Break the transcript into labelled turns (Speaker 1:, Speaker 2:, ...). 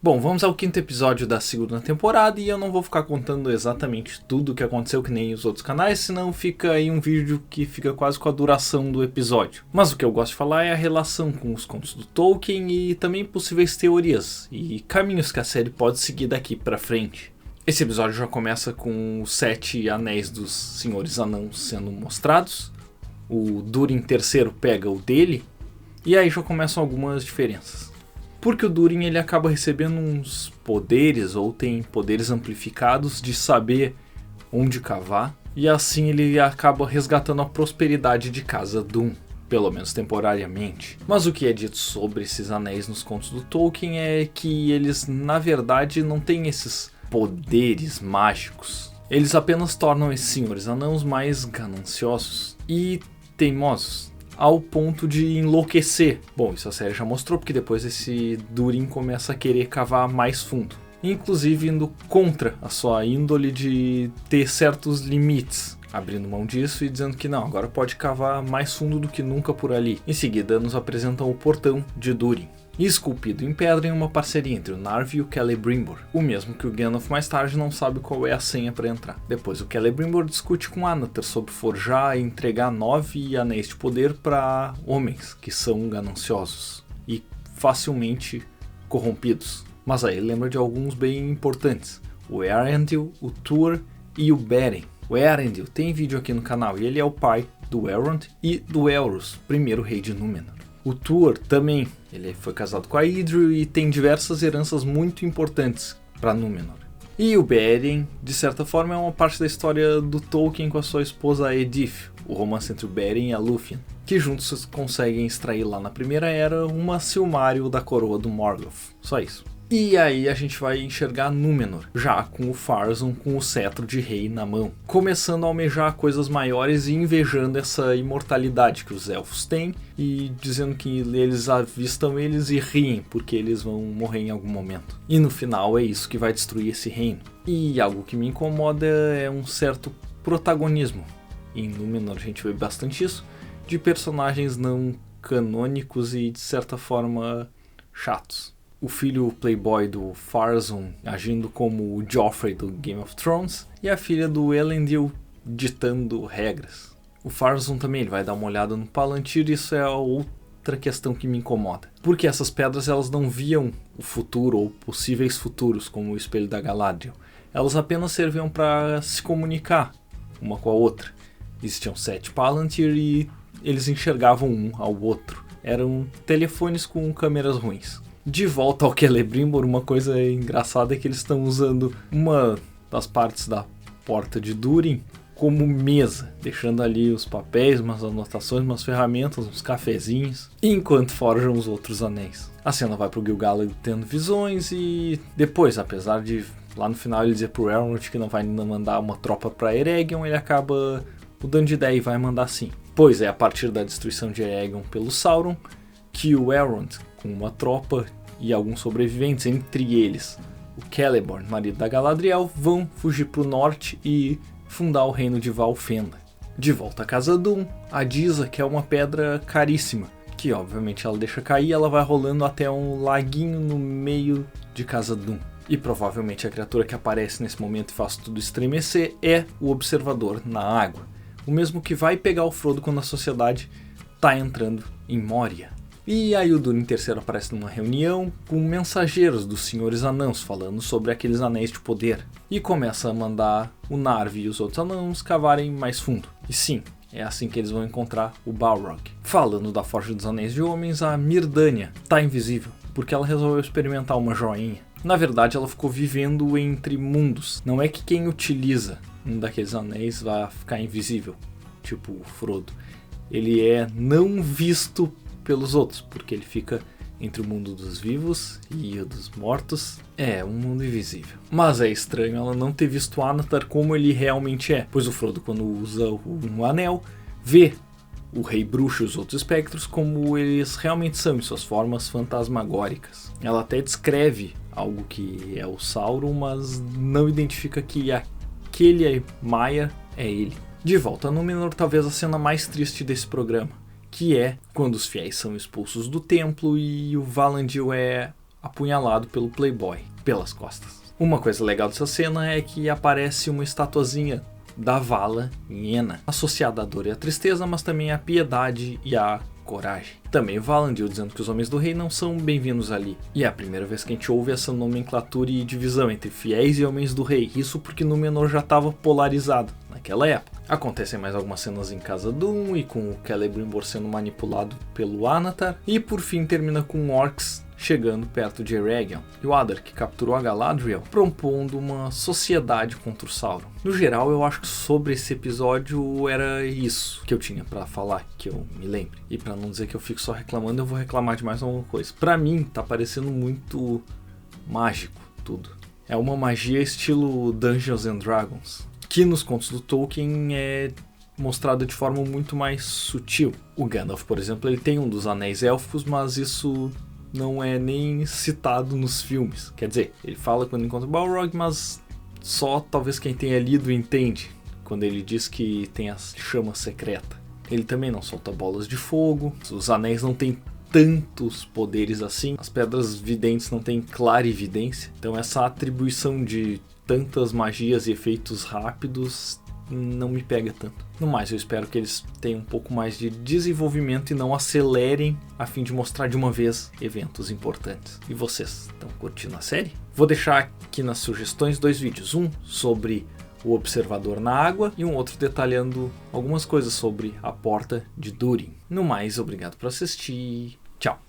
Speaker 1: Bom, vamos ao quinto episódio da segunda temporada e eu não vou ficar contando exatamente tudo o que aconteceu que nem os outros canais, senão fica aí um vídeo que fica quase com a duração do episódio. Mas o que eu gosto de falar é a relação com os contos do Tolkien e também possíveis teorias e caminhos que a série pode seguir daqui pra frente. Esse episódio já começa com os 7 anéis dos Senhores Anãos sendo mostrados, o Durin III pega o dele e aí já começam algumas diferenças. Porque o Durin ele acaba recebendo uns poderes, ou tem poderes amplificados de saber onde cavar. E assim ele acaba resgatando a prosperidade de Casa Dûn, pelo menos temporariamente. Mas o que é dito sobre esses anéis nos contos do Tolkien é que eles na verdade não têm esses poderes mágicos. Eles apenas tornam esses senhores anãos mais gananciosos e teimosos, ao ponto de enlouquecer. Bom, isso a série já mostrou, porque depois esse Durin começa a querer cavar mais fundo. Inclusive indo contra a sua índole de ter certos limites. Abrindo mão disso e dizendo que não, agora pode cavar mais fundo do que nunca por ali. Em seguida nos apresentam o portão de Durin, esculpido em pedra em uma parceria entre o Narvi e o Celebrimbor, o mesmo que o Gandalf mais tarde não sabe qual é a senha para entrar. Depois o Celebrimbor discute com Annatar sobre forjar e entregar 9 anéis de poder para homens que são gananciosos e facilmente corrompidos. Mas aí lembra de alguns bem importantes, o Eärendil, o Tuor e o Beren. O Eärendil tem vídeo aqui no canal e ele é o pai do Elrond e do Elros, primeiro rei de Númenor. O Tuor também, ele foi casado com a Idril e tem diversas heranças muito importantes para Númenor. E o Beren, de certa forma, é uma parte da história do Tolkien com a sua esposa Edith, o romance entre o Beren e a Lúthien, que juntos conseguem extrair lá na Primeira Era uma Silmaril da coroa do Morgoth. Só isso. E aí a gente vai enxergar Númenor, já com o Farazôn com o cetro de rei na mão, começando a almejar coisas maiores e invejando essa imortalidade que os elfos têm e dizendo que eles avistam eles e riem porque eles vão morrer em algum momento. E no final é isso que vai destruir esse reino. E algo que me incomoda é um certo protagonismo. Em Númenor a gente vê bastante isso, de personagens não canônicos e de certa forma chatos. O filho playboy do Farazôn agindo como o Joffrey do Game of Thrones e a filha do Elendil ditando regras. O Farazôn também ele vai dar uma olhada no Palantir e isso é outra questão que me incomoda. Porque essas pedras elas não viam o futuro ou possíveis futuros como o Espelho da Galadriel. Elas apenas serviam para se comunicar uma com a outra. Existiam 7 Palantir e eles enxergavam um ao outro. Eram telefones com câmeras ruins. De volta ao Celebrimbor, uma coisa engraçada é que eles estão usando uma das partes da porta de Durin como mesa, deixando ali os papéis, umas anotações, umas ferramentas, uns cafezinhos, enquanto forjam os outros anéis. A cena vai pro Gil-galad tendo visões e depois, apesar de lá no final ele dizer pro Elrond que não vai mandar uma tropa para Eregion, ele acaba mudando de ideia e vai mandar sim. Pois é a partir da destruição de Eregion pelo Sauron que o Elrond, com uma tropa e alguns sobreviventes, entre eles o Celeborn, marido da Galadriel, vão fugir para o norte e fundar o reino de Valfenda. De volta a Casa Dûn, a Disa quer uma pedra caríssima, que obviamente ela deixa cair, ela vai rolando até um laguinho no meio de Casa Dûn. E provavelmente a criatura que aparece nesse momento e faz tudo estremecer é o Observador na água, o mesmo que vai pegar o Frodo quando a sociedade está entrando em Moria. E aí o Durin III aparece numa reunião com mensageiros dos Senhores Anãos falando sobre aqueles anéis de poder. E começa a mandar o Narvi e os outros anãos cavarem mais fundo. E sim, é assim que eles vão encontrar o Balrog. Falando da Forja dos Anéis de Homens, a Myrdannia tá invisível, porque ela resolveu experimentar uma joinha. Na verdade ela ficou vivendo entre mundos. Não é que quem utiliza um daqueles anéis vai ficar invisível, tipo o Frodo. Ele é não visto pelos outros, porque ele fica entre o mundo dos vivos e o dos mortos. É um mundo invisível. Mas é estranho ela não ter visto Annatar como ele realmente é, pois o Frodo, quando usa um anel, vê o Rei Bruxo e os outros espectros como eles realmente são em suas formas fantasmagóricas. Ela até descreve algo que é o Sauron, mas não identifica que aquele Maia é ele. De volta a Númenor, talvez a cena mais triste desse programa, que é quando os fiéis são expulsos do templo e o Valandil é apunhalado pelo Playboy pelas costas. Uma coisa legal dessa cena é que aparece uma estatuazinha da Vala em Enna, associada à dor e à tristeza, mas também à piedade e à coragem. Também Valandil dizendo que os homens do rei não são bem-vindos ali. E é a primeira vez que a gente ouve essa nomenclatura e divisão entre fiéis e homens do rei. Isso porque Númenor já estava polarizado naquela época. Acontecem mais algumas cenas em Casa Dûn e com o Celebrimbor sendo manipulado pelo Anatar. E por fim termina com orcs chegando perto de Eregion, e o Adar, que capturou a Galadriel, propondo uma sociedade contra o Sauron. No geral, eu acho que sobre esse episódio era isso que eu tinha pra falar, que eu me lembre. E pra não dizer que eu fico só reclamando, eu vou reclamar de mais alguma coisa. Pra mim, tá parecendo muito mágico tudo. É uma magia estilo Dungeons and Dragons, que nos contos do Tolkien é mostrada de forma muito mais sutil. O Gandalf, por exemplo, ele tem um dos anéis élficos, mas isso não é nem citado nos filmes. Quer dizer, ele fala quando encontra o Balrog, mas só talvez quem tenha lido entende, quando ele diz que tem a chama secreta. Ele também não solta bolas de fogo, os anéis não têm tantos poderes assim, as pedras videntes não têm clarividência, então essa atribuição de tantas magias e efeitos rápidos não me pega tanto. No mais, eu espero que eles tenham um pouco mais de desenvolvimento e não acelerem a fim de mostrar de uma vez eventos importantes. E vocês, estão curtindo a série? Vou deixar aqui nas sugestões 2 vídeos, um sobre o observador na água e um outro detalhando algumas coisas sobre a porta de Durin. No mais, obrigado por assistir. Tchau!